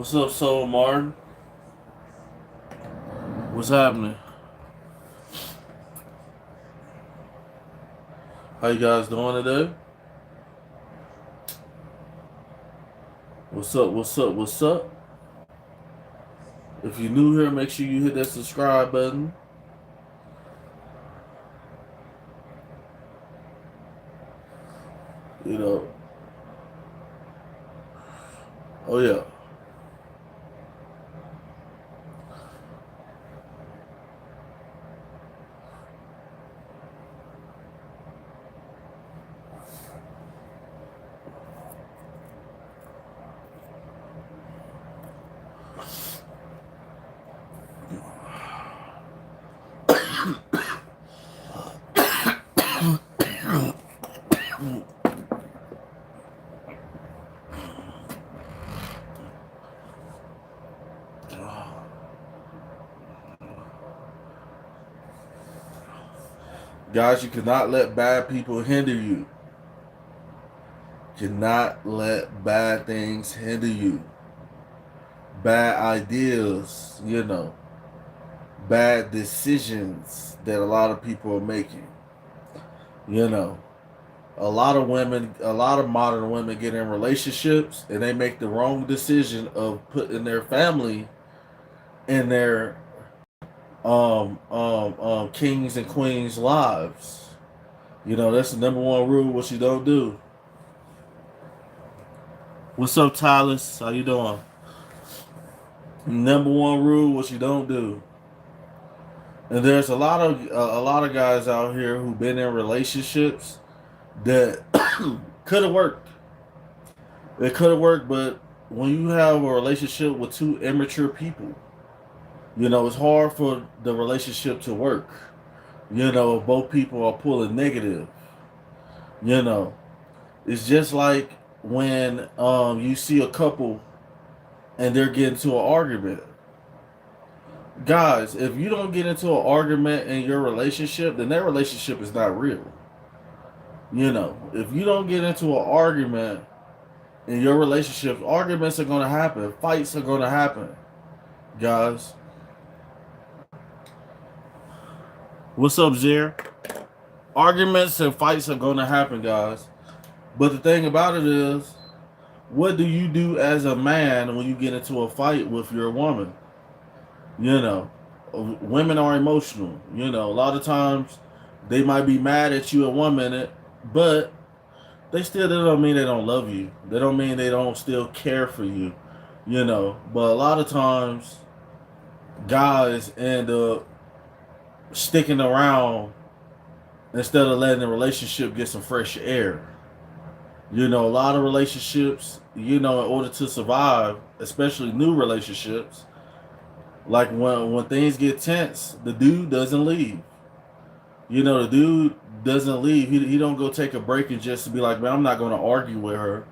What's up, Soul Martin? What's happening? How you guys doing today? What's up? What's up? What's up? If you're new here, make sure you hit that subscribe button. You know. Oh yeah. Guys, you cannot let bad people hinder you. Cannot let bad things hinder you. Bad ideas, bad decisions that a lot of people are making. You know, a lot of women, a lot of modern women get in relationships and they make the wrong decision of putting their family in their kings and queens lives. That's the number one rule, what you don't do. What's up, Tyler? How you doing? Number one rule, what you don't do. And there's a lot of guys out here who've been in relationships that could have worked. It could have worked, but when you have a relationship with two immature people, it's hard for the relationship to work. If both people are pulling negative. You know, it's just like when you see a couple and they're getting to an argument. Guys, if you don't get into an argument in your relationship, then that relationship is not real. If you don't get into an argument in your relationship, arguments are going to happen, fights are going to happen, guys. What's up, Jer? Arguments and fights are going to happen, guys. But the thing about it is, what do you do as a man when you get into a fight with your woman? You know, Women are emotional. A lot of times they might be mad at you in 1 minute, but that don't mean they don't love you. They don't mean they don't still care for you. But a lot of times guys end up sticking around instead of letting the relationship get some fresh air. A lot of relationships, in order to survive, especially new relationships, like when things get tense, the dude doesn't leave. The dude doesn't leave. He don't go take a break and just be like, man, I'm not going to argue with her.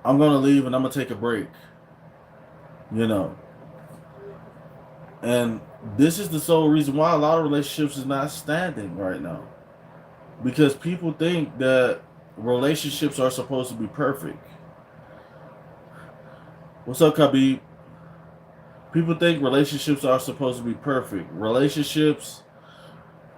I'm going to leave and I'm going to take a break. You know. And this is the sole reason why a lot of relationships is not standing right now. Because people think that relationships are supposed to be perfect. What's up, Khabib? People think relationships are supposed to be perfect.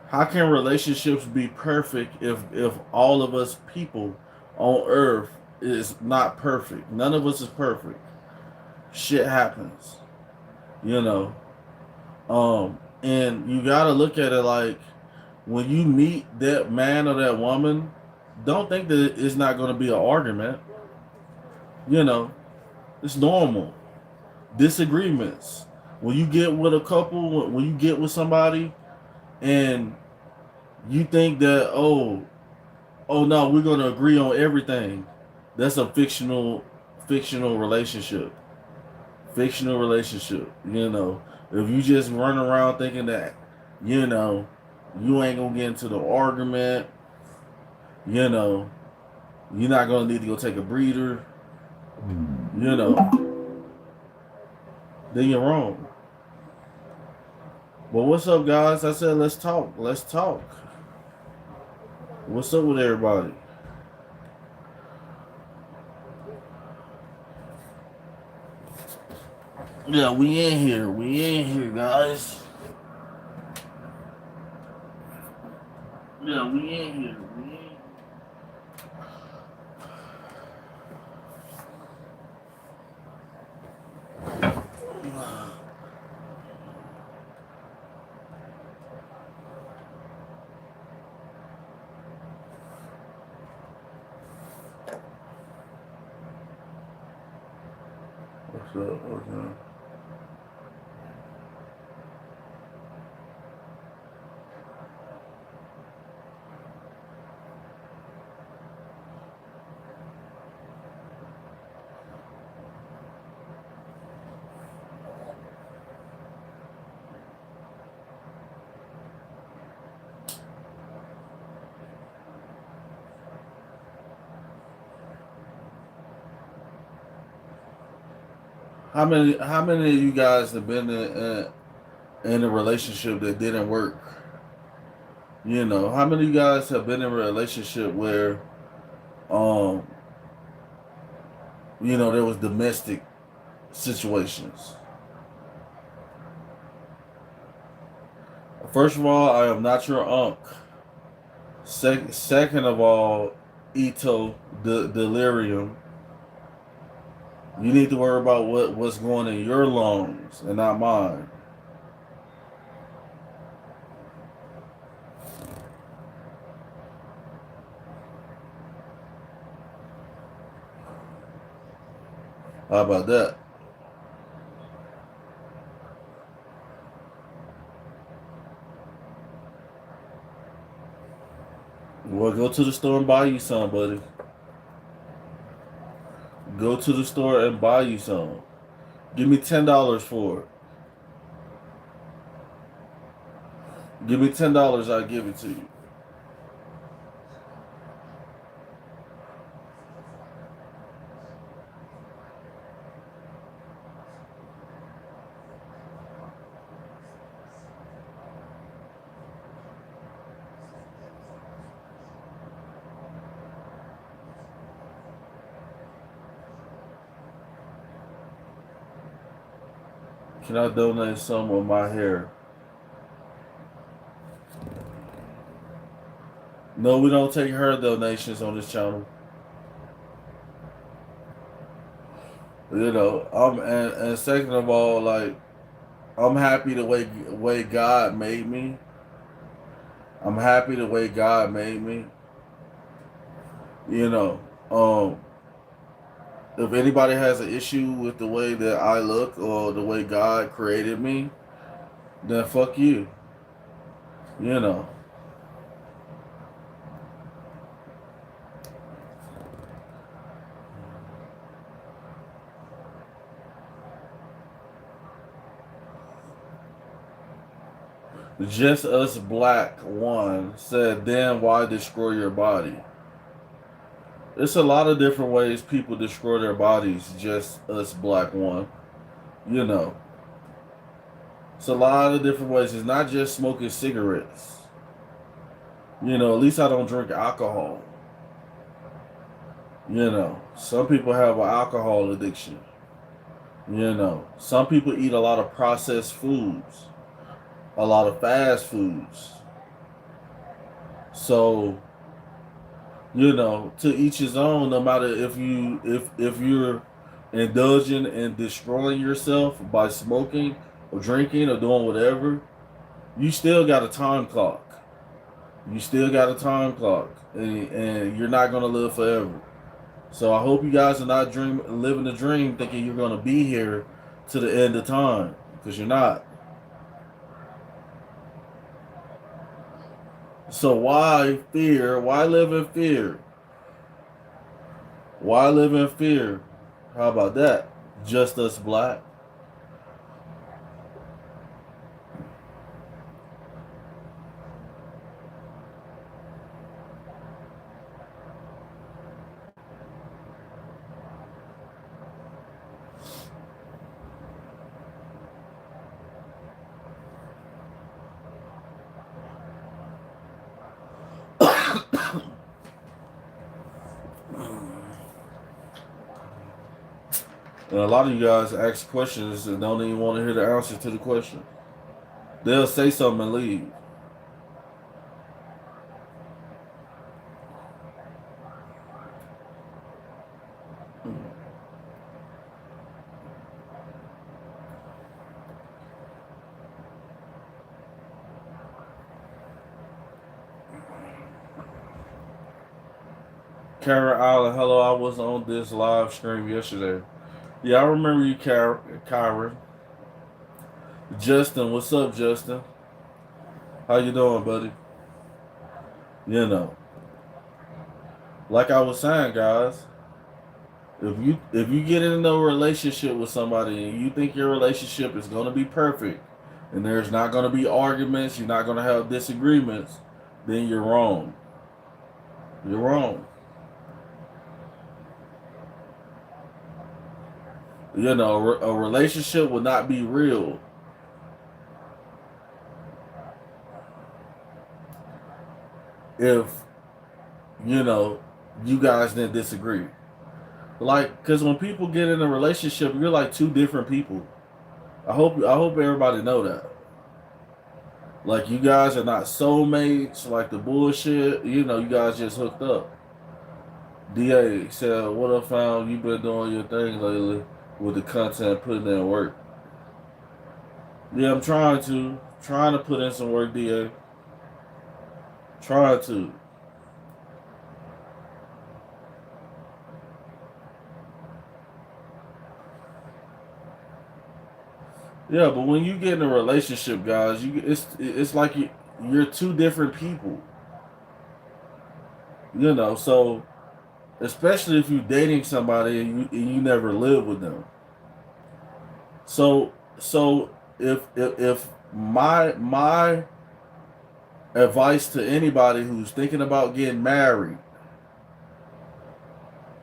How can relationships be perfect if all of us people on earth is not perfect? None of us is perfect. Shit happens. You know. And you gotta look at it like when you meet that man or that woman, don't think that it's not gonna be an argument. It's normal. Disagreements. When you get with a couple, when you get with somebody and you think that oh no, we're gonna agree on everything. That's a fictional relationship. Fictional relationship. If you just run around thinking that, you ain't gonna get into the argument, you know, you're not gonna need to go take a breather, then you're wrong. But what's up, guys? I said let's talk. Let's talk. What's up with everybody? Yeah, we in here. We in here, guys. Yeah, we in here. We in here. What's up? What's up? How many of you guys have been in a relationship that didn't work? You know, how many of you guys have been in a relationship where um there was domestic situations? First of all, I am not your unk. Second of all, delirium. You need to worry about what's going in your lungs and not mine. How about that? Well, go to the store and buy you some, buddy. Go to the store and buy you some. Give me $10 for it. Give me $10, I'll give it to you. Can I donate some of my hair? No, we don't take hair donations on this channel. And second of all, like, I'm happy the way God made me. I'm happy the way God made me. You know, if anybody has an issue with the way that I look or the way God created me, then fuck you. You know. Just Us Black One said, then why destroy your body? It's a lot of different ways people destroy their bodies, Just Us Black One. You know. It's a lot of different ways. It's not just smoking cigarettes. You know, at least I don't drink alcohol. You know, some people have an alcohol addiction. You know, some people eat a lot of processed foods, a lot of fast foods. So, to each his own. No matter if you're indulging and destroying yourself by smoking or drinking or doing whatever, you still got a time clock. You still got a time clock, and you're not gonna live forever. So I hope you guys are not living the dream, thinking you're gonna be here to the end of time, because you're not. So why fear? Why live in fear? Why live in fear? How about that? Just Us Black. And a lot of you guys ask questions and don't even want to hear the answer to the question. They'll say something and leave. Karen Island, hello. I was on this live stream yesterday. Yeah, I remember you, Karen. Justin, what's up, Justin? How you doing, buddy? You know, like I was saying, guys, if you get into a relationship with somebody and you think your relationship is going to be perfect and there's not going to be arguments, you're not going to have disagreements, then you're wrong. You're wrong. You know, a relationship will not be real if, you know, you guys didn't disagree. Like, because when people get in a relationship, you're like two different people. I hope everybody know that. Like, you guys are not soulmates, like the bullshit. You know, you guys just hooked up. DA said, "What I found, you been doing your thing lately with the content, putting in work." Yeah, I'm trying to put in some work, DA. Trying to. Yeah, but when you get in a relationship, guys, it's like you're two different people. You know, so especially if you're dating somebody and you never live with them. So if my advice to anybody who's thinking about getting married,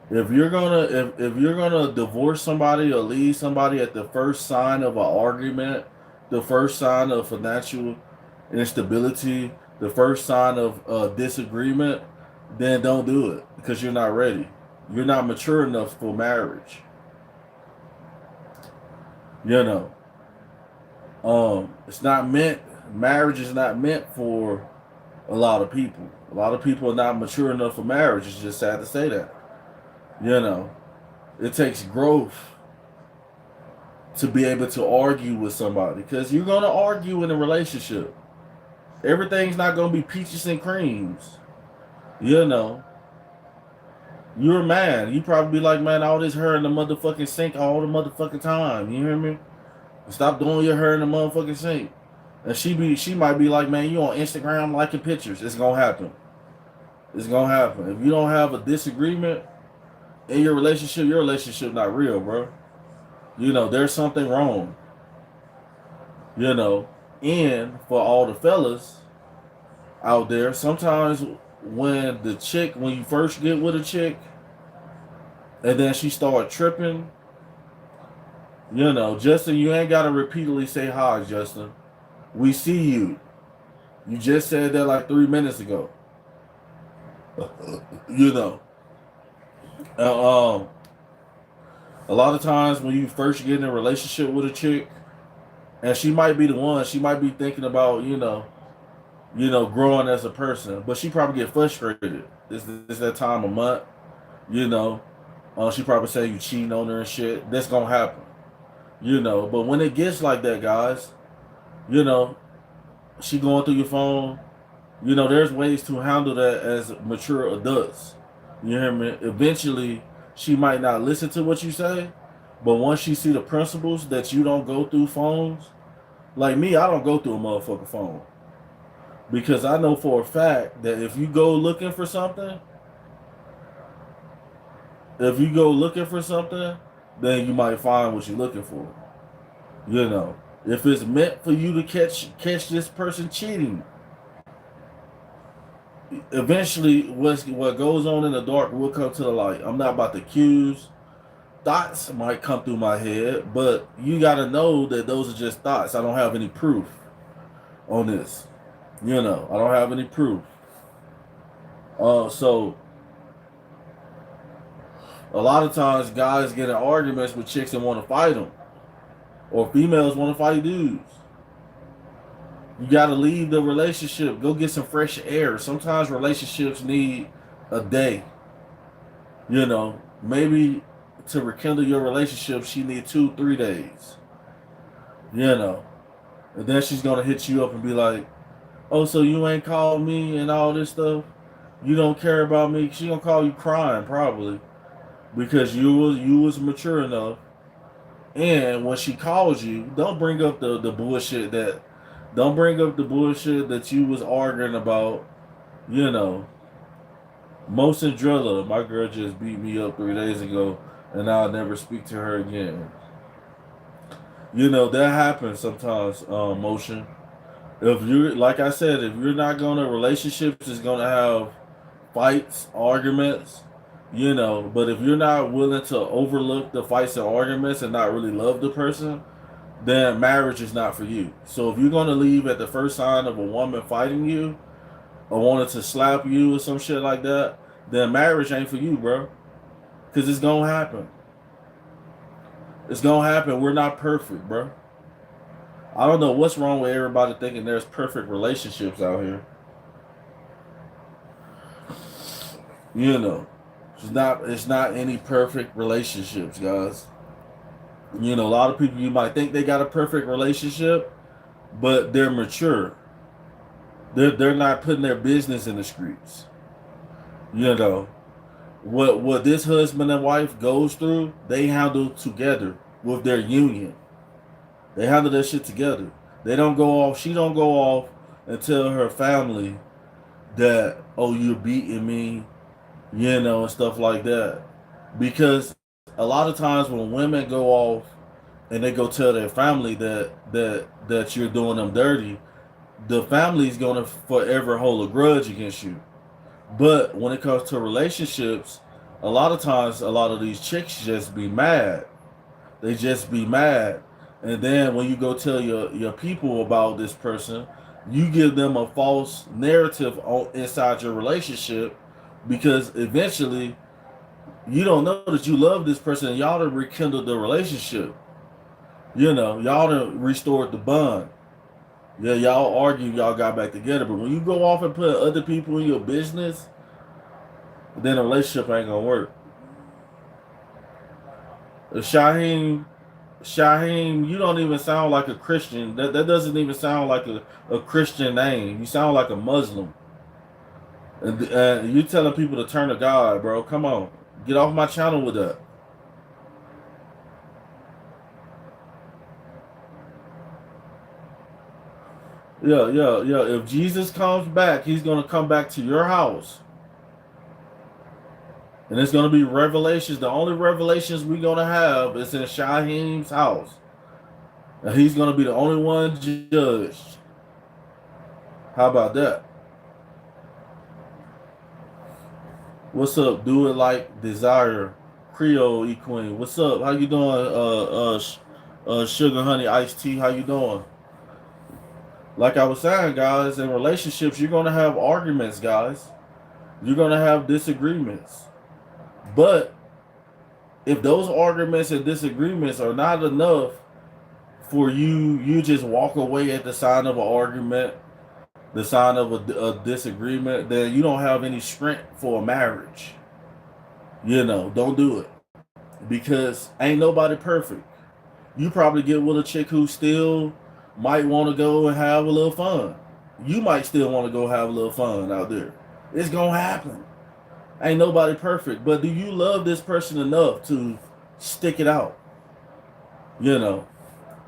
if you're gonna divorce somebody or leave somebody at the first sign of an argument, the first sign of financial instability, the first sign of disagreement, then don't do it because you're not ready. You're not mature enough for marriage. You know, it's not meant. Marriage is not meant for a lot of people. A lot of people are not mature enough for marriage. It's just sad to say that. You know, it takes growth to be able to argue with somebody because you're gonna argue in a relationship. Everything's not gonna be peaches and creams. You know, you're a man. You probably be like, man, all this hair in the motherfucking sink all the motherfucking time. You hear me? Stop doing your hair in the motherfucking sink. And she might be like, man, you on Instagram liking pictures. It's gonna happen. It's gonna happen. If you don't have a disagreement in your relationship not real, bro. You know, there's something wrong. You know, and for all the fellas out there, sometimes when you first get with a chick, and then she start tripping, you know, Justin, you ain't gotta repeatedly say hi, Justin. We see you. You just said that like 3 minutes ago. You know, uh, um, a lot of times when you first get in a relationship with a chick, and she might be the one, she might be thinking about growing as a person, but she probably get frustrated. This that time of month, you know. She probably say you cheating on her and shit. That's gonna happen, you know. But when it gets like that, guys, you know, she going through your phone. You know, there's ways to handle that as mature adults. You hear me? Eventually, she might not listen to what you say, but once she see the principles that you don't go through phones, like me, I don't go through a motherfucking phone because I know for a fact that if you go looking for something, then you might find what you're looking for. You know, if it's meant for you to catch this person cheating, eventually what goes on in the dark will come to the light. I'm not about to accuse. Thoughts might come through my head, but you got to know that those are just thoughts. I don't have any proof on this. You know, I don't have any proof. So A lot of times, guys get in arguments with chicks and want to fight them, or females want to fight dudes. You got to leave the relationship. Go get some fresh air. Sometimes relationships need a day. You know, maybe to rekindle your relationship, she need 2, 3 days. You know, and then she's gonna hit you up and be like, "Oh, so you ain't called me and all this stuff? You don't care about me?" She gonna call you crying probably because you was mature enough. And when she calls you, don't bring up the bullshit that don't bring up the bullshit that you was arguing about. You know, Most and Drilla, my girl just beat me up 3 days ago, and I'll never speak to her again. You know that happens sometimes. Motion. If you're like I said, if you're not gonna relationships is gonna have fights, arguments. You know, but if you're not willing to overlook the fights and arguments and not really love the person, then marriage is not for you. So if you're gonna leave at the first sign of a woman fighting you or wanted to slap you or some shit like that, then marriage ain't for you, bro. Cause it's gonna happen. It's gonna happen. We're not perfect, bro. I don't know what's wrong with everybody thinking there's perfect relationships out here. You know, it's not any perfect relationships, guys. You know, a lot of people you might think they got a perfect relationship, but they're mature. They're not putting their business in the streets. You know, what this husband and wife goes through, they handle together with their union. They handle that shit together. They don't go off. She don't go off and tell her family that, oh, you're beating me, and stuff like that. Because a lot of times when women go off and they go tell their family that you're doing them dirty, the family's gonna forever hold a grudge against you. But when it comes to relationships, a lot of times a lot of these chicks just be mad. They just be mad. And then when you go tell your people about this person, you give them a false narrative inside your relationship because eventually you don't know that you love this person and y'all done rekindled the relationship. Y'all done restored the bond. Yeah, y'all argue, y'all got back together. But when you go off and put other people in your business, then the relationship ain't gonna work. Shaheem, you don't even sound like a Christian. That doesn't even sound like a Christian name. You sound like a Muslim. And you telling people to turn to God, bro. Come on. Get off my channel with that. Yeah, yeah, yeah. If Jesus comes back, he's going to come back to your house. And it's going to be revelations. The only revelations we're going to have is in Shaheem's house. And he's going to be the only one judged. How about that? What's up? Do it like Desire, Creole E Queen. What's up? How you doing? Sugar Honey Iced Tea. How you doing? Like I was saying, guys, in relationships, you're gonna have arguments, guys. You're gonna have disagreements. But if those arguments and disagreements are not enough for you just walk away at the sign of an argument, the sign of a disagreement, then you don't have any strength for a marriage. Don't do it because ain't nobody perfect. You probably get with a chick who still might want to go and have a little fun. You might still want to go have a little fun out there. It's gonna happen. Ain't nobody perfect, but do you love this person enough to stick it out? You know,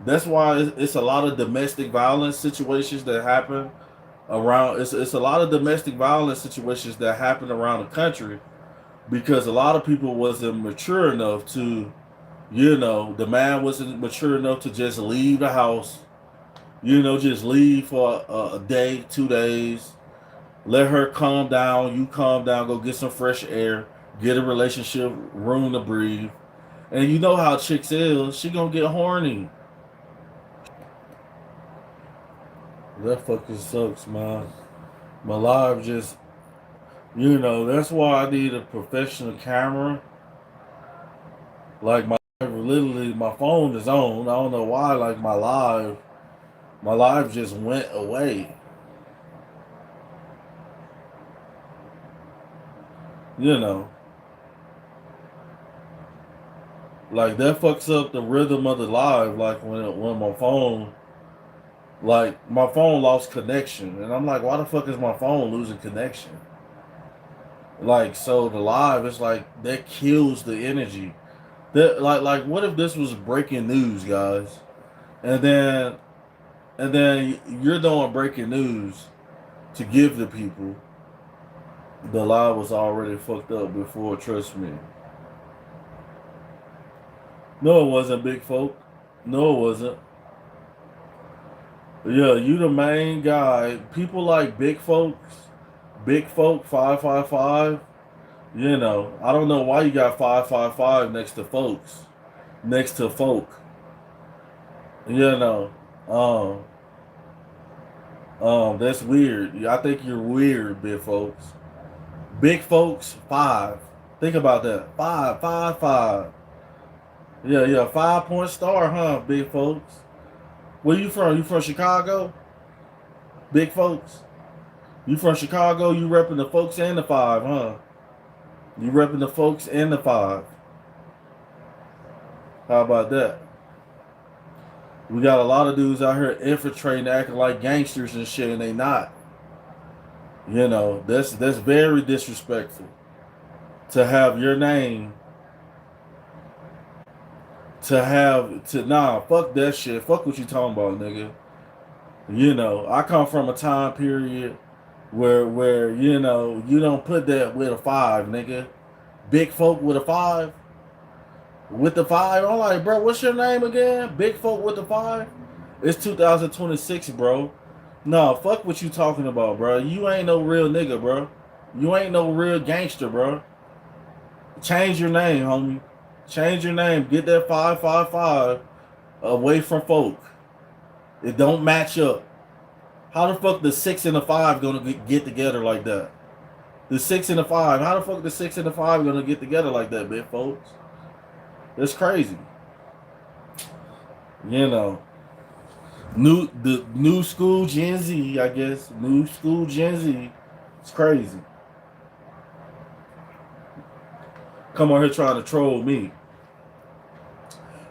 that's why it's a lot of domestic violence situations that happen around. It's a lot of domestic violence situations that happen around the country because a lot of people wasn't mature enough to, the man wasn't mature enough to just leave the house. Just leave for a day, 2 days. Let her calm down. You calm down. Go get some fresh air. Get a relationship, room to breathe. And you know how chicks is. She gonna get horny. That fucking sucks, man. My life just, that's why I need a professional camera Like literally my phone is on. I don't know why. Like my live just went away. You know, like that fucks up the rhythm of the live. Like when my phone lost connection, and I'm like, why the fuck is my phone losing connection? Like, so the live, it's like that kills the energy. That like what if this was breaking news, guys, and then you're doing breaking news to give the people. The live was already fucked up before. Trust me. No, it wasn't, big folk. No, it wasn't. Yeah, you the main guy. People like big folk 555. You know, I don't know why you got 555 next to folks, next to folk. You know, um, that's weird. Yeah, I think you're weird, big folks. Big folks 5. Think about that. 555. Yeah, yeah, 5 point star, huh, big folks? Where you from? You from Chicago? Big folks? You from Chicago? You repping the folks and the 5, huh? You repping the folks and the 5. How about that? We got a lot of dudes out here infiltrating, acting like gangsters and shit, and they not. You know, that's very disrespectful to have your name fuck that shit. Fuck what you talking about, nigga. You know, I come from a time period where you know you don't put that with a 5, nigga. Big folk with a 5. With the 5, I'm like, bro, what's your name again? Big folk with the 5. It's 2026, bro. No, fuck what you talking about, bro. You ain't no real nigga, bro. You ain't no real gangster, bro. Change your name, homie. Change your name. Get that 555 away from folk. It don't match up. How the fuck the 6 and the 5 gonna get together like that? The 6 and the 5. How the fuck the 6 and the 5 gonna get together like that, big folks? That's crazy. You know, the new school Gen Z, I guess. New school Gen Z. It's crazy. Come on here trying to troll me.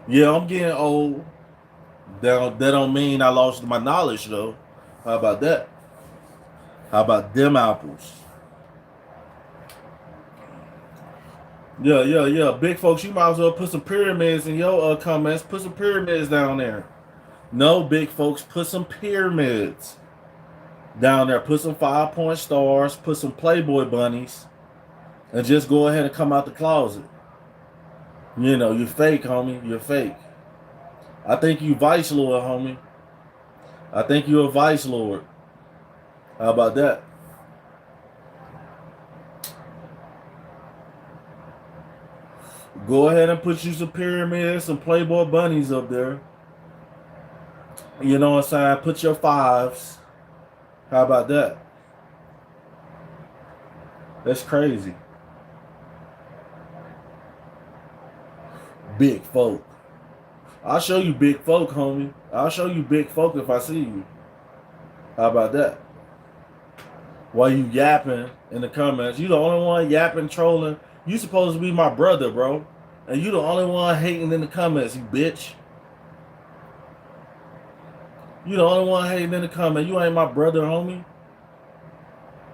Yeah, I'm getting old. That don't mean I lost my knowledge though. How about that? How about them apples? Yeah, yeah, yeah. Big folks, you might as well put some pyramids in your comments. Put some pyramids down there. No, big folks, put some pyramids down there. Put some 5 point stars. Put some Playboy bunnies. And just go ahead and come out the closet. You know, you're fake, homie. You're fake. I think you vice lord, homie. I think you're a vice lord. How about that? Go ahead and put you some pyramids, some Playboy bunnies up there. You know what I'm saying? Put your 5s. How about that? That's crazy. Big folk. I'll show you big folk, homie. I'll show you big folk if I see you. How about that? While you yapping in the comments, you the only one yapping, trolling. You supposed to be my brother, bro. And you the only one hating in the comments, you bitch. You the only one hating in the comments. You ain't my brother, homie.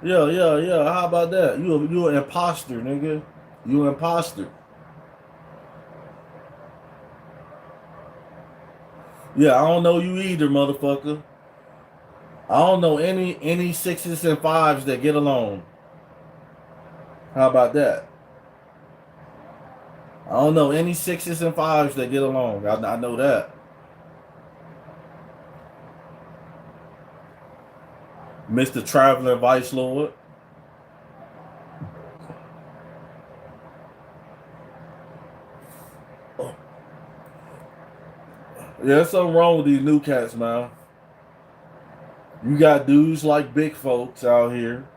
Yeah, yeah, yeah. How about that? You an imposter, nigga. You an imposter. Yeah, I don't know you either, motherfucker. I don't know any 6s and 5s that get along. How about that? I don't know any 6s and 5s that get along. I know that. Mr. Traveling Vice Lord. Yeah, there's something wrong with these new cats, man. You got dudes like big folks out here,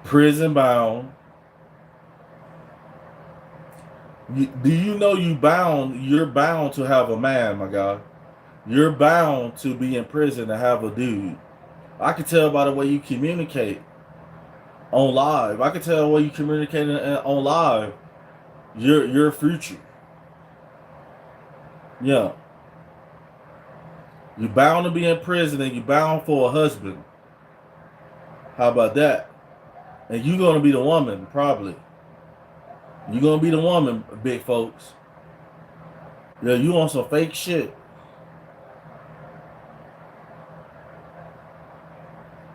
prison bound, Do you know you're bound to have a man, my guy. You're bound to be in prison to have a dude. I can tell by the way you communicate on live. I can tell the way you communicate on live. Your future. Yeah. You're bound to be in prison and you're bound for a husband. How about that? And you're gonna be the woman, probably. You're gonna be the woman, big folks. Yeah, you on some fake shit.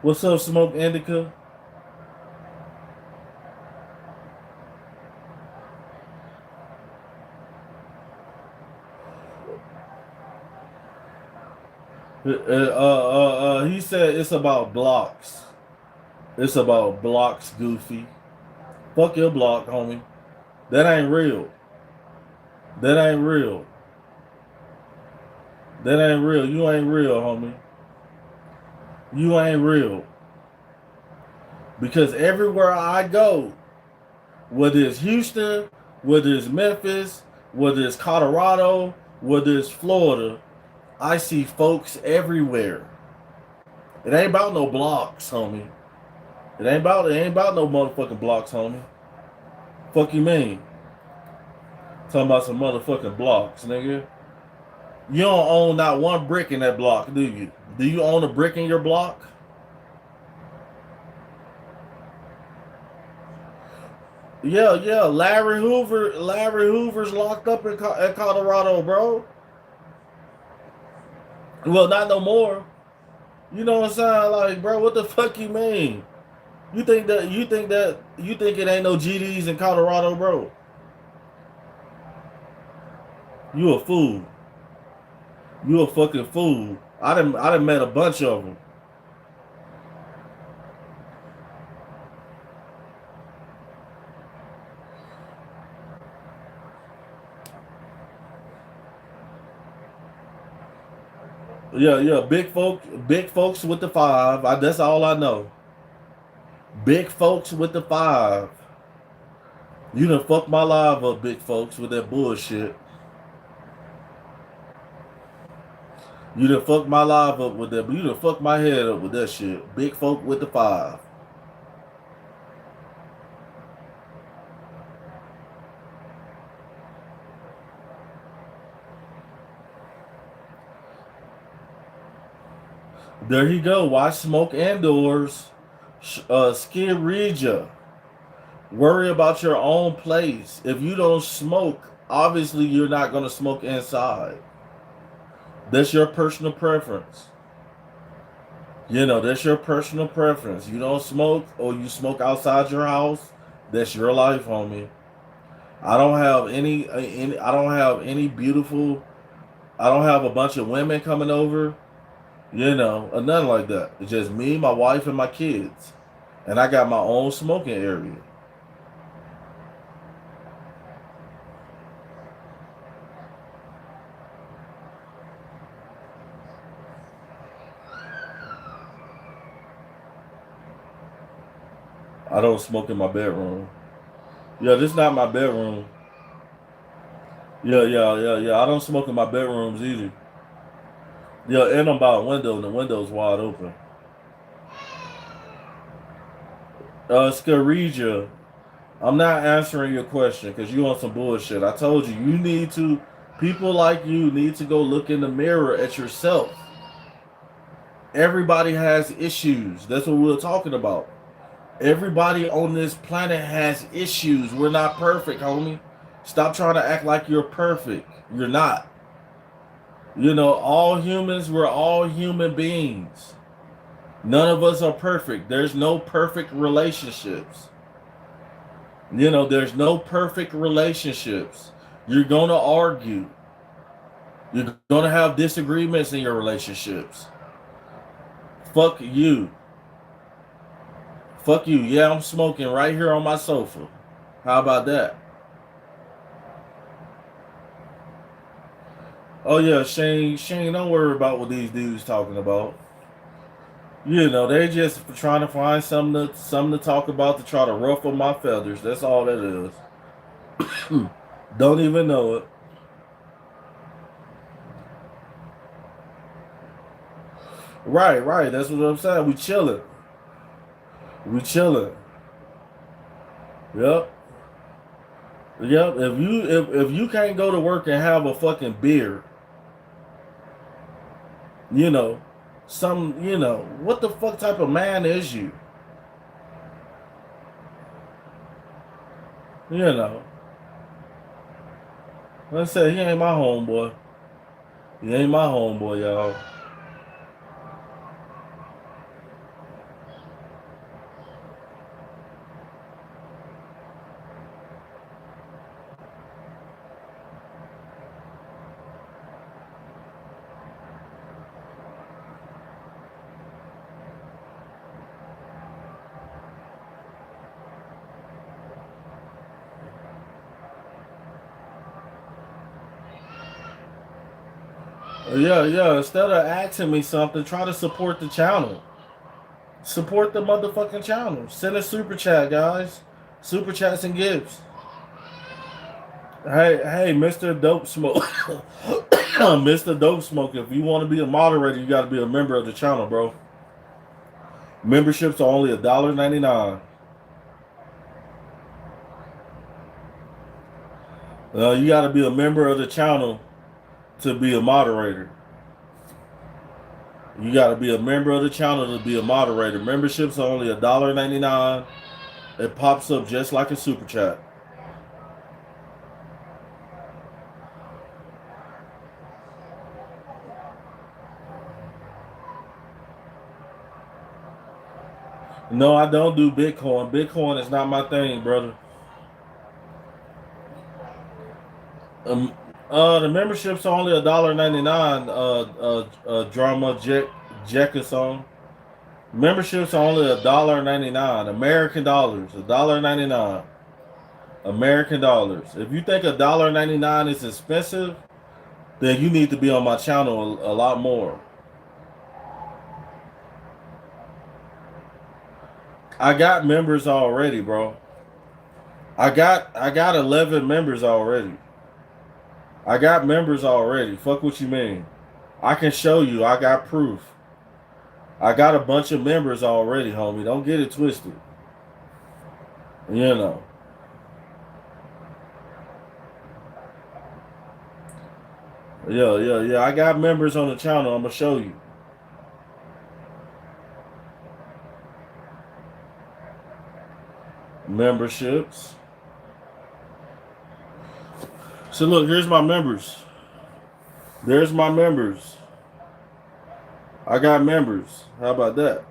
What's up, Smoke Indica? He said it's about blocks. It's about blocks, Goofy. Fuck your block, homie. That ain't real. That ain't real. That ain't real. You ain't real, homie. You ain't real. Because everywhere I go, whether it's Houston, whether it's Memphis, whether it's Colorado, whether it's Florida, I see folks everywhere. It ain't about no blocks, homie. It ain't about no motherfucking blocks, homie. Fuck you mean? Talking about some motherfucking blocks, nigga. You don't own not one brick in that block, do you? Do you own a brick in your block? Yeah. Larry Hoover's locked up in Colorado, bro. Well, not no more. You know what I'm saying? Like, bro, what the fuck you mean? You think it ain't no GDs in Colorado, bro? You a fool. You a fucking fool. I done met a bunch of them. Yeah. Big folks with the five. That's all I know. Big folks with the five. You done fucked my life up, big folks, with that bullshit. You done fucked my life up with that. You done fucked my head up with that shit. Big folk with the five. There you go. Watch Smoke indoors. Skid Regia. Worry about your own place. If you don't smoke, obviously you're not going to smoke inside. That's your personal preference. That's your personal preference. You don't smoke or you smoke outside your house. That's your life, homie. I don't have any I don't have any beautiful. I don't have a bunch of women coming over. Or nothing like that. It's just me, my wife, and my kids. And I got my own smoking area. I don't smoke in my bedroom. Yeah, this is not my bedroom. Yeah. I don't smoke in my bedrooms either. Yeah, and I'm by a window and the window's wide open. Scaregia, I'm not answering your question because you on some bullshit. I told you, people like you need to go look in the mirror at yourself. Everybody has issues. That's what we're talking about. Everybody on this planet has issues. We're not perfect, homie. Stop trying to act like you're perfect. You're not. All humans, we're all human beings. None of us are perfect. There's no perfect relationships. There's no perfect relationships. You're going to argue. You're going to have disagreements in your relationships. Fuck you. Fuck you. Yeah, I'm smoking right here on my sofa. How about that? Oh yeah, Shane, don't worry about what these dudes talking about. They just trying to find something to talk about to try to ruffle my feathers. That's all that is. Don't even know it. Right, right. That's what I'm saying. We chilling. We chilling. Yep. Yep. If you can't go to work and have a fucking beer, you know, what the fuck type of man is you? You know. Let's say he ain't my homeboy. He ain't my homeboy, y'all. Yeah, yeah. Instead of asking me something, try to support the channel. Support the motherfucking channel. Send a super chat, guys. Super chats and gifts. Hey, Mr. Dope Smoke. Mr. Dope Smoke, if you want to be a moderator, you got to be a member of the channel, bro. Memberships are only $1.99. You got to be a member of the channel to be a moderator. You got to be a member of the channel to be a moderator. Memberships are only $1.99. It pops up just like a super chat. No, I don't do Bitcoin. Bitcoin is not my thing, brother. The memberships are only $1.99. Drama Jekison. Memberships are only $1.99. American dollars. $1.99. American dollars. If you think $1.99 is expensive, then you need to be on my channel a lot more. I got members already, bro. I got 11 members already. I got members already. Fuck what you mean. I can show you. I got proof. I got a bunch of members already, homie. Don't get it twisted. You know. Yeah. I got members on the channel. I'm gonna show you. Memberships. So look, here's my members. There's my members. I got members. How about that?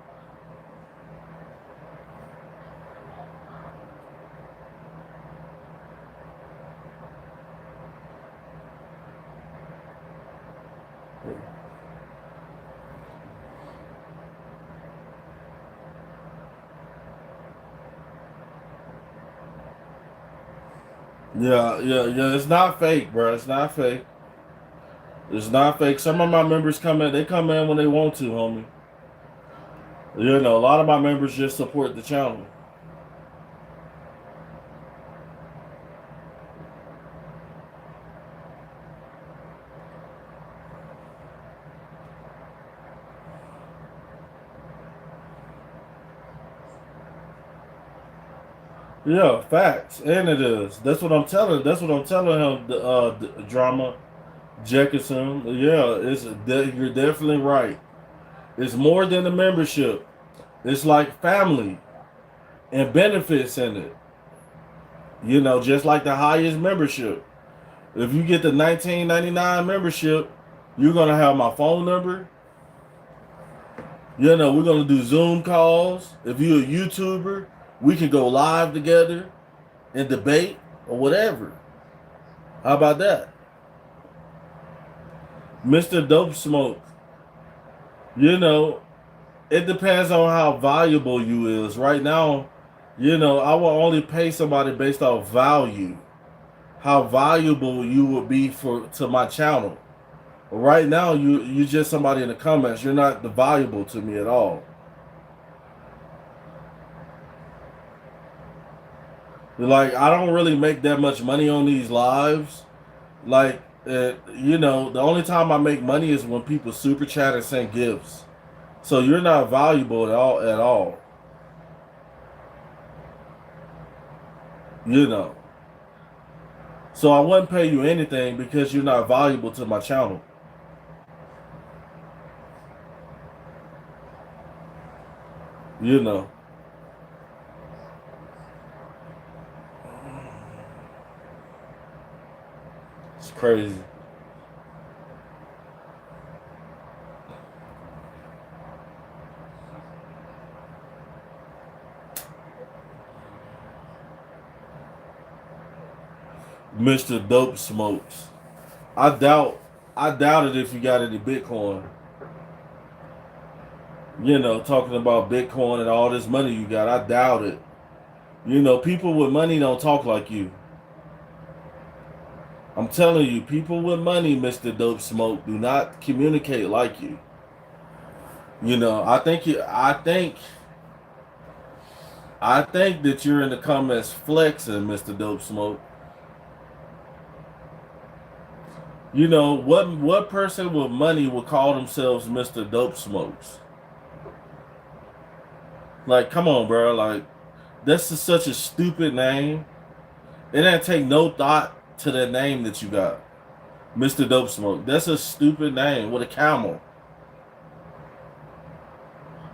Yeah. It's not fake, bro. It's not fake. It's not fake. Some of my members come in. They come in when they want to, homie. You know, a lot of my members just support the channel. Yeah, facts, and it is. That's what I'm telling. That's what I'm telling him. The drama, Jefferson. Yeah, you're definitely right. It's more than a membership. It's like family and benefits in it. You know, just like the highest membership. If you get the 19.99 membership, you're gonna have my phone number. You know, we're gonna do Zoom calls. If you're a YouTuber, we can go live together and debate or whatever. How about that? Mr. Dope Smoke. You know, it depends on how valuable you is. Right now, you know, I will only pay somebody based off value. How valuable you would be to my channel. Right now, you just somebody in the comments. You're not valuable to me at all. Like, I don't really make that much money on these lives. Like, the only time I make money is when people super chat and send gifts. So you're not valuable at all. At all. You know. So I wouldn't pay you anything because you're not valuable to my channel. You know. It's crazy. Mr. Dope Smokes. I doubt I doubt it if you got any Bitcoin. Talking about Bitcoin and all this money you got, I doubt it. People with money don't talk like you. I'm telling you, people with money, Mr. Dope Smoke, do not communicate like you. I think that you're in the comments flexing, Mr. Dope Smoke. What person with money would call themselves Mr. Dope Smokes? Like, come on, bro. Like, that's just such a stupid name. It didn't take no thought to the name that you got, Mr. Dope Smoke. That's a stupid name with a camel.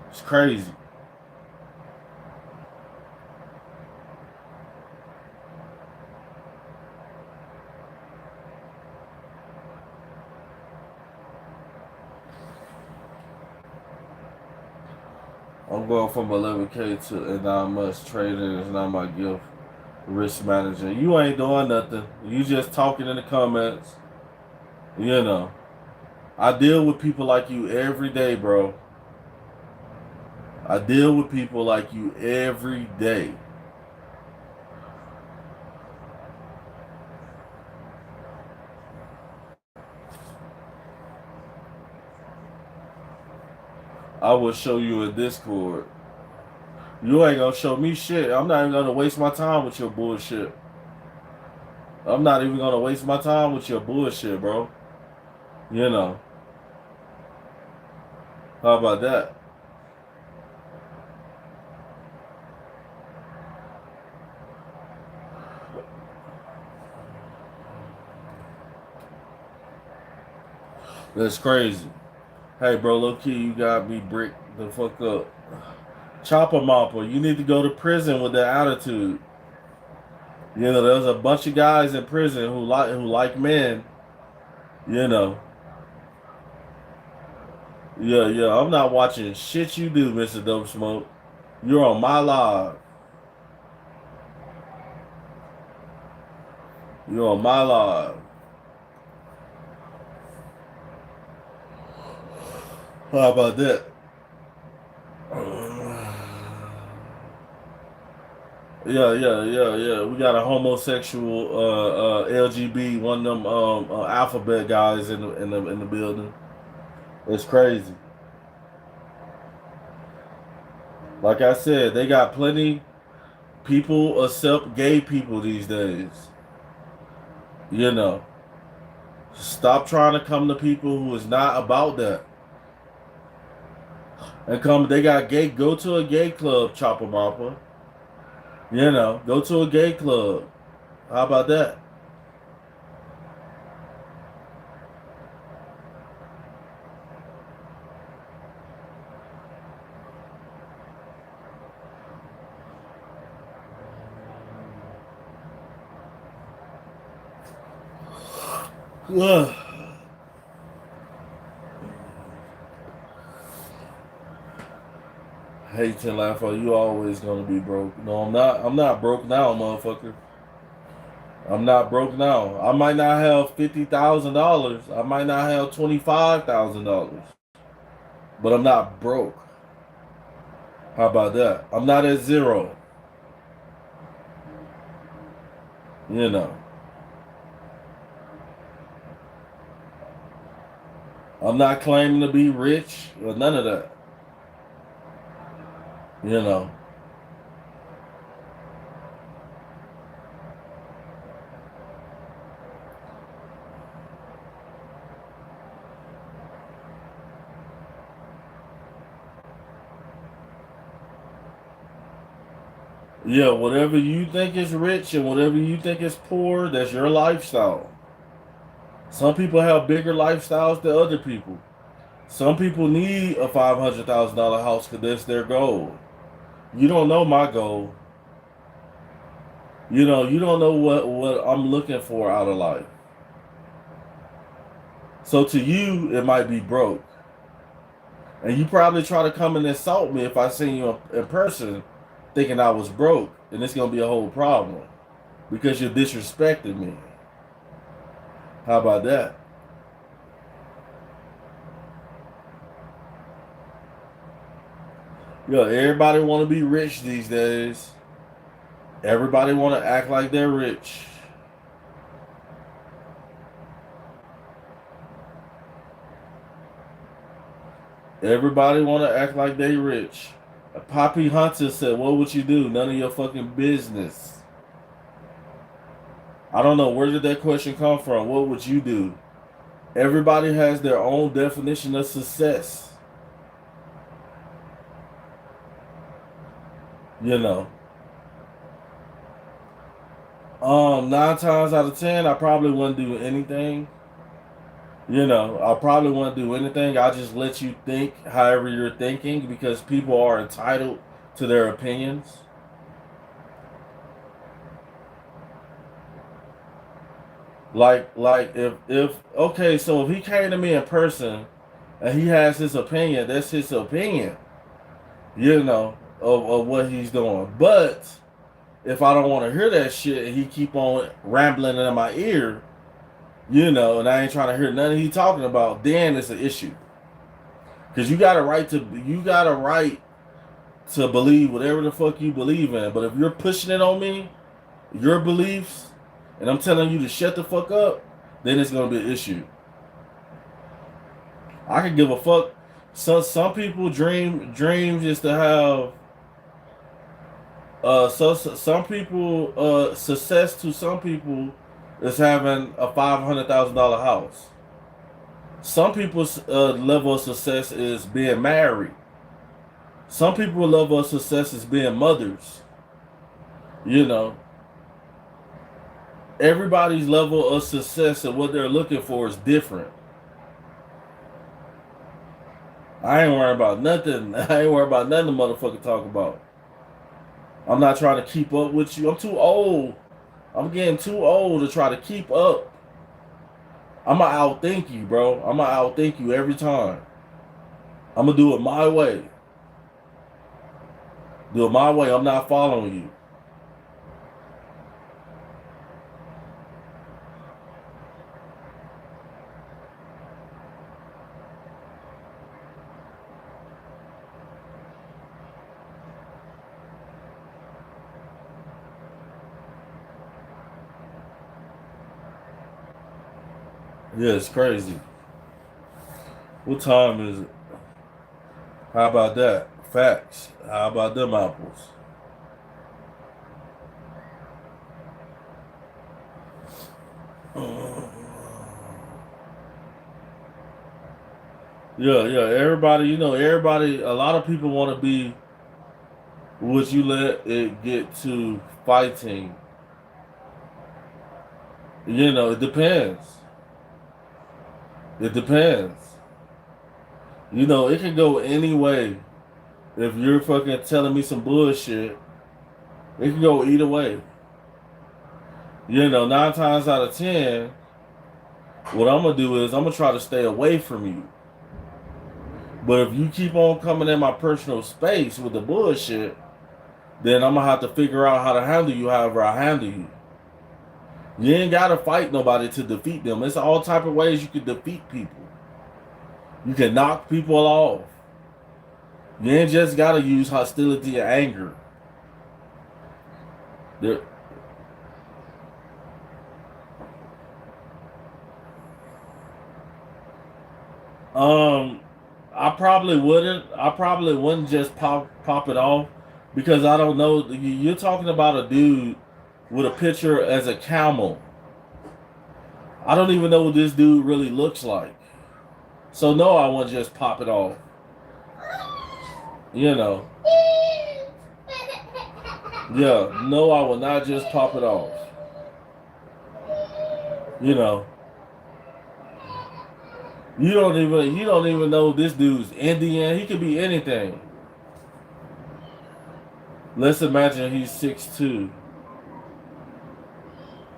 It's crazy. I'm going from 11K to and not much trading is not my gift. Risk manager. You ain't doing nothing. You just talking in the comments. You know. I deal with people like you every day, bro. I deal with people like you every day. I will show you a Discord. You ain't gonna show me shit. I'm not even gonna waste my time with your bullshit. I'm not even gonna waste my time with your bullshit, bro. You know. How about that? That's crazy. Hey, bro, low key, you got me brick the fuck up. Chopper Mopper, you need to go to prison with that attitude. There's a bunch of guys in prison who like men. You know. Yeah, yeah. I'm not watching shit you do, Mr. Dope Smoke. You're on my live. You're on my live. How about that? Yeah, yeah, yeah, yeah. We got a homosexual LGB, one of them alphabet guys in the building. It's crazy. Like I said, they got plenty people accept gay people these days. You know. Stop trying to come to people who is not about that. And come, they got gay. Go to a gay club, Chopper Mopper. Go to a gay club. How about that? Ugh. Hate to laugh at you. Always gonna be broke. No, I'm not. I'm not broke now, motherfucker. I'm not broke now. I might not have $50,000. I might not have $25,000. But I'm not broke. How about that? I'm not at zero. You know. I'm not claiming to be rich or none of that. You know. Yeah, whatever you think is rich and whatever you think is poor, that's your lifestyle. Some people have bigger lifestyles than other people. Some people need a $500,000 house because that's their goal. You don't know my goal. You don't know what I'm looking for out of life. So to you, it might be broke. And you probably try to come and insult me if I see you in person thinking I was broke. And it's going to be a whole problem because you're disrespecting me. How about that? Yo, everybody want to be rich these days. Everybody want to act like they're rich. Everybody want to act like they rich. Poppy Hunter said, "What would you do? None of your fucking business." I don't know, where did that question come from? What would you do? Everybody has their own definition of success. You know. 9 times out of 10, I probably wouldn't do anything. I probably wouldn't do anything. I'll just let you think however you're thinking because people are entitled to their opinions. Like if okay, so if he came to me in person and he has his opinion, that's his opinion, of what he's doing. But if I don't want to hear that shit and he keep on rambling in my ear, and I ain't trying to hear nothing he talking about, then it's an issue. Cause you got a right to believe whatever the fuck you believe in. But if you're pushing it on me, your beliefs, and I'm telling you to shut the fuck up, then it's gonna be an issue. I can give a fuck. Some people dreams is to have some people success to some people is having a $500,000 house. Some people's level of success is being married. Some people level of success is being mothers. You know, everybody's level of success and what they're looking for is different. I ain't worried about nothing. I ain't worried about nothing the motherfucker talk about. I'm not trying to keep up with you. I'm too old. I'm getting too old to try to keep up. I'ma outthink you, bro. I'ma outthink you every time. I'ma do it my way. Do it my way. I'm not following you. Yeah, it's crazy. What time is it? How about that? Facts. How about them apples? Yeah, yeah. Everybody. A lot of people want to be. Would you let it get to fighting? It depends. It depends. It can go any way. If you're fucking telling me some bullshit, it can go either way. 9 times out of 10, what I'm gonna do is I'm gonna try to stay away from you. But if you keep on coming in my personal space with the bullshit, then I'm gonna have to figure out how to handle you however I handle you. You ain't gotta fight nobody to defeat them. It's all type of ways you can defeat people. You can knock people off. You ain't just gotta use hostility and anger. There, um, I probably wouldn't. I probably wouldn't just pop it off because I don't know. You're talking about a dude with a picture as a camel. I don't even know what this dude really looks like. So no, I wouldn't just pop it off. You know. Yeah, no, I will not just pop it off. You know, you don't even know this dude's Indian. He could be anything. Let's imagine he's 6'2".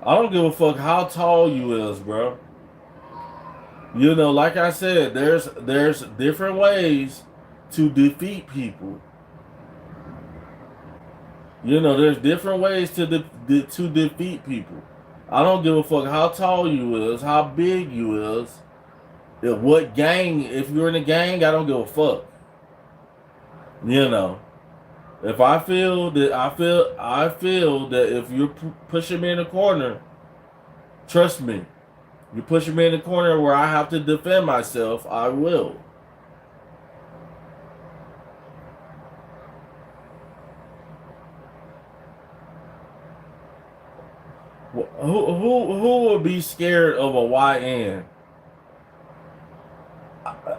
I don't give a fuck how tall you is, bro. You know, like I said, there's different ways to defeat people. You know, there's different ways to defeat people. I don't give a fuck how tall you is, how big you is, what gang. If you're in a gang, I don't give a fuck. You know, if I feel that if you're pushing me in the corner, trust me, you're pushing me in the corner where I have to defend myself, I will. Who would be scared of a YN?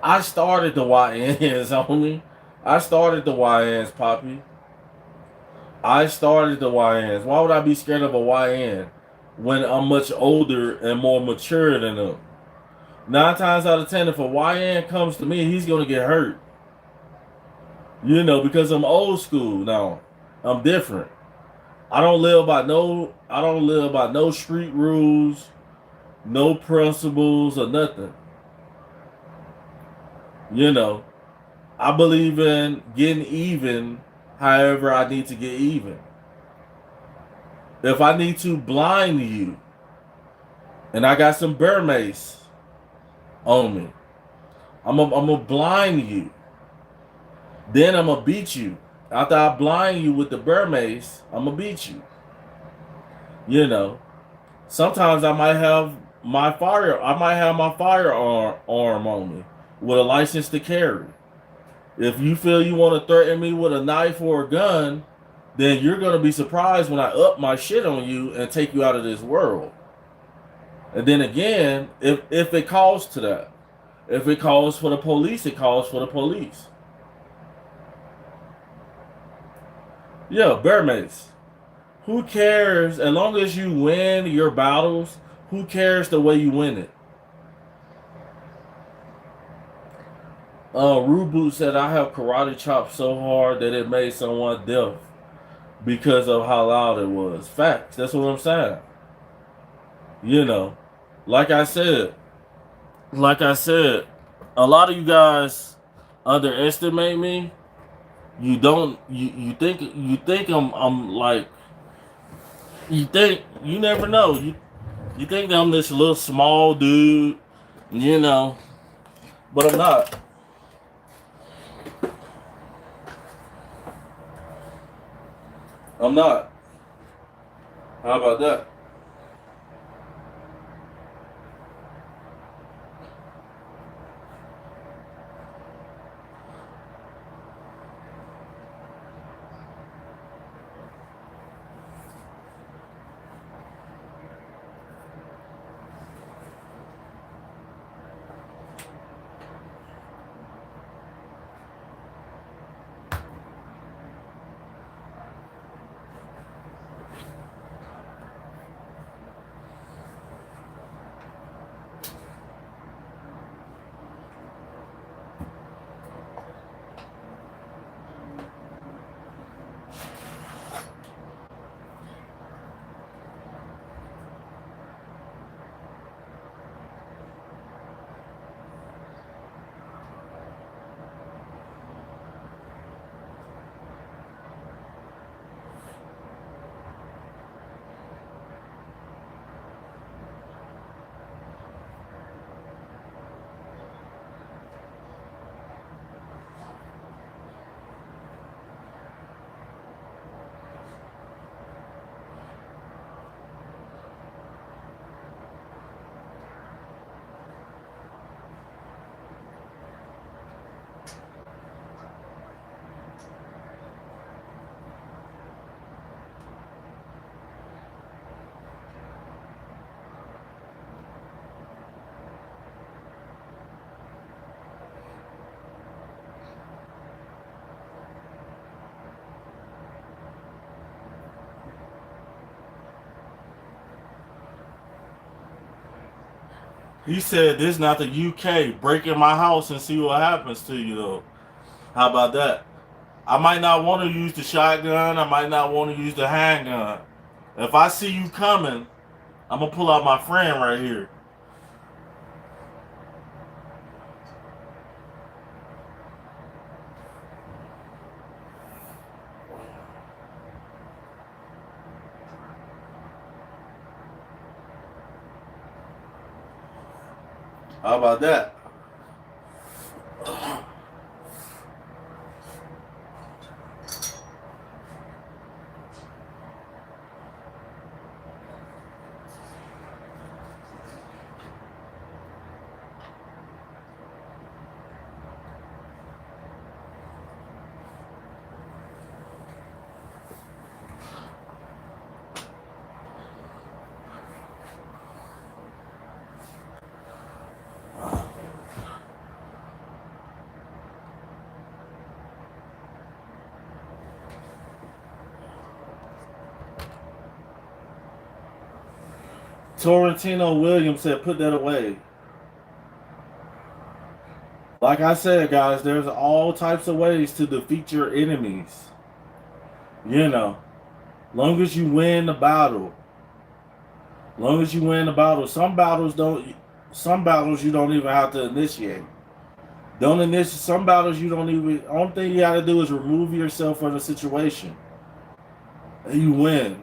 I started the YNs, homie. I started the YNs, Poppy. I started the YNs. Why would I be scared of a YN when I'm much older and more mature than them? 9 times out of 10, if a YN comes to me, he's gonna get hurt. You know, because I'm old school now. I'm different. I don't live by no street rules, no principles or nothing. You know, I believe in getting even however I need to get even. If I need to blind you and I got some bear mace on me, I'm gonna blind you. Then I'm gonna beat you. After I blind you with the bear mace, I'm gonna beat you. You know, sometimes I might have my firearm arm on me with a license to carry. If you feel you want to threaten me with a knife or a gun, then you're gonna be surprised when I up my shit on you and take you out of this world. And then again, if it calls to that, if it calls for the police, it calls for the police. Yeah, bear mace. Who cares? As long as you win your battles, who cares the way you win it? Rude Boot said I have karate chopped so hard that it made someone deaf because of how loud it was. Facts. That's what I'm saying. You know, like I said, like I said, a lot of you guys underestimate me. You think I'm like you never know. You think I'm this little small dude, you know, but I'm not. I'm not. How about that? He said, "This not the UK. Break in my house and see what happens to you, though." How about that? I might not want to use the shotgun. I might not want to use the handgun. If I see you coming, I'm gonna pull out my friend right here. How about that? Torrentino Williams said, "Put that away." Like I said, guys, there's all types of ways to defeat your enemies. You know, long as you win the battle. Long as you win the battle. Some battles don't. Some battles you don't even have to initiate. Don't initiate. Some battles you don't even. Only thing you got to do is remove yourself from the situation, and you win.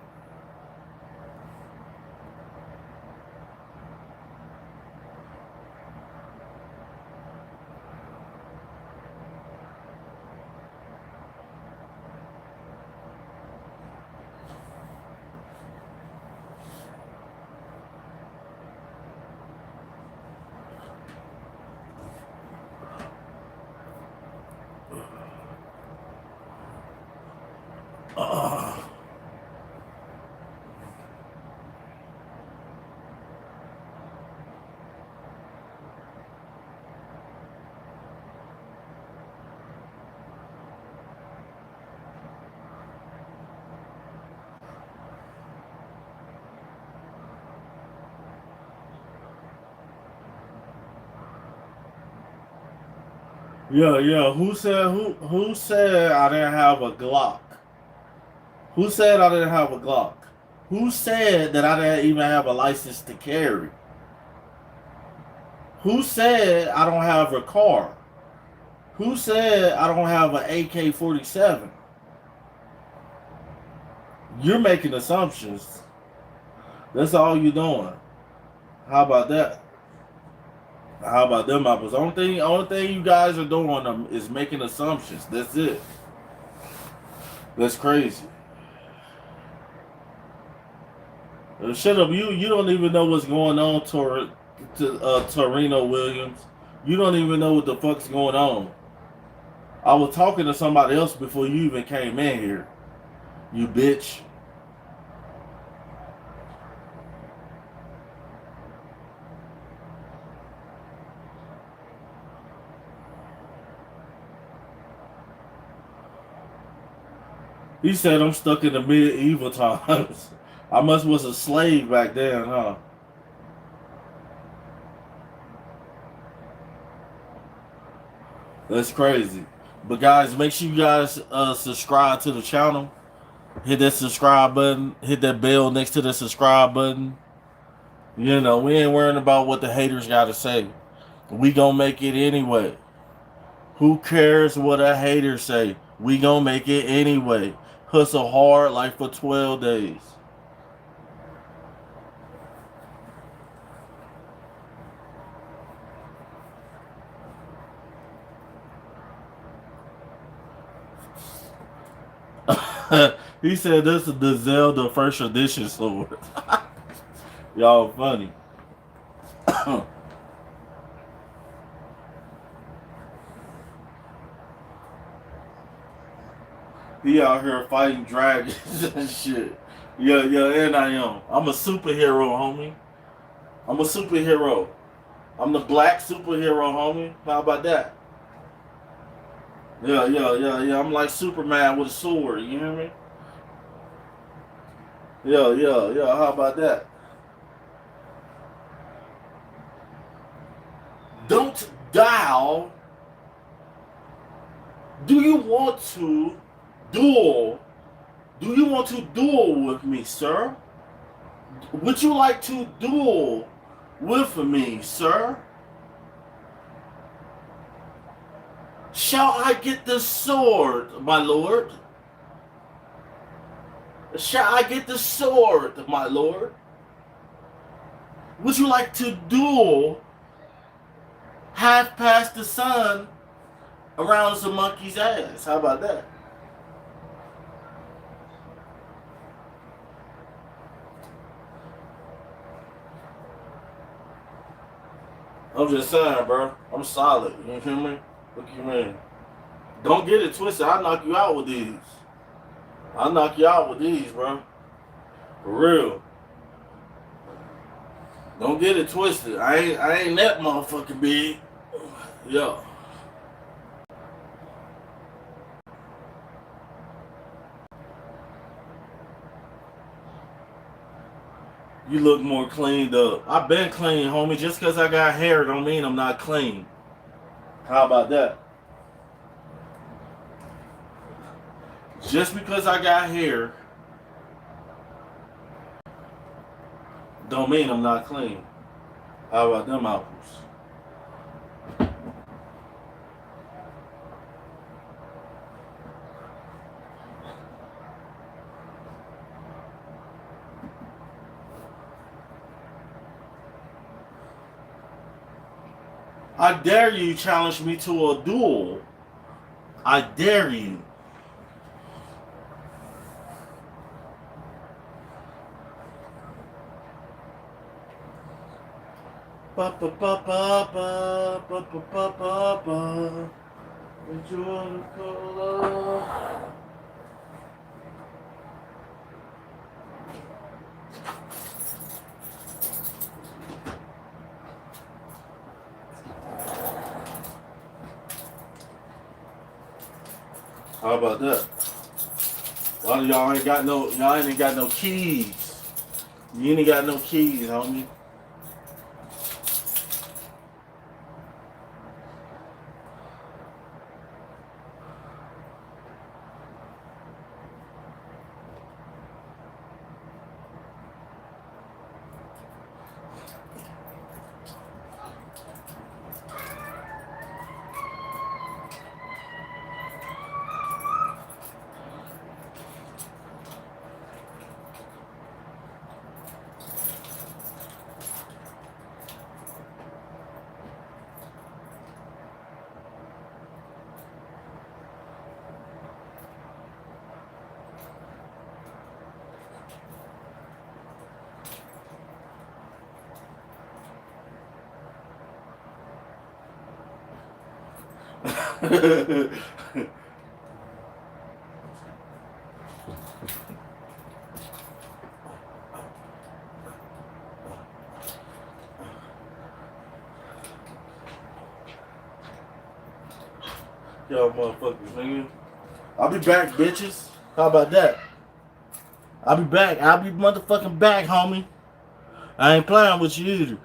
Uh, yeah, yeah. Who said I didn't have a Glock? Who said I didn't have a Glock? Who said that I didn't even have a license to carry? Who said I don't have a car? Who said I don't have an AK-47? You're making assumptions. That's all you're doing. How about that? How about them apples? Only thing you guys are doing is making assumptions. That's it. That's crazy. Shut up. You don't even know what's going on, Torino Williams. You don't even know what the fuck's going on. I was talking to somebody else before you even came in here. You bitch. He said I'm stuck in the medieval times. I must was a slave back then, huh? That's crazy. But guys, make sure you guys subscribe to the channel. Hit that subscribe button. Hit that bell next to the subscribe button. You know, we ain't worrying about what the haters got to say. We gonna make it anyway. Who cares what a hater say? We gonna make it anyway. Hustle hard like for 12 days. He said this is the Zelda first edition sword. Y'all funny. He out here fighting dragons and shit. Yeah, yeah, and I am. I'm a superhero, homie. I'm a superhero. I'm the black superhero, homie. How about that? Yeah, yeah, yeah, yeah. I'm like Superman with a sword. You hear me? Yeah, yeah, yeah. How about that? Don't dial. Do you want to duel? Do you want to duel with me, sir? Would you like to duel with me, sir? Shall I get the sword, my lord? Shall I get the sword, my lord? Would you like to duel half past the sun around some monkey's ass? How about that? I'm just saying, bro. I'm solid. You feel me? Look at you, man. Don't get it twisted. I'll knock you out with these. I'll knock you out with these, bro. For real. Don't get it twisted. I ain't that motherfucking big. Yo. You look more cleaned up. I've been clean, homie. Just because I got hair don't mean I'm not clean. How about that? Just because I got hair don't mean I'm not clean. How about them apples? I dare you challenge me to a duel. I dare you. Ba ba ba ba ba ba ba ba ba ba. Enjoy the color. How about that? Why y'all ain't got no keys? You ain't got no keys, homie. Y'all motherfuckers, nigga. I'll be back, bitches. How about that? I'll be back. I'll be motherfucking back, homie. I ain't playing with you either.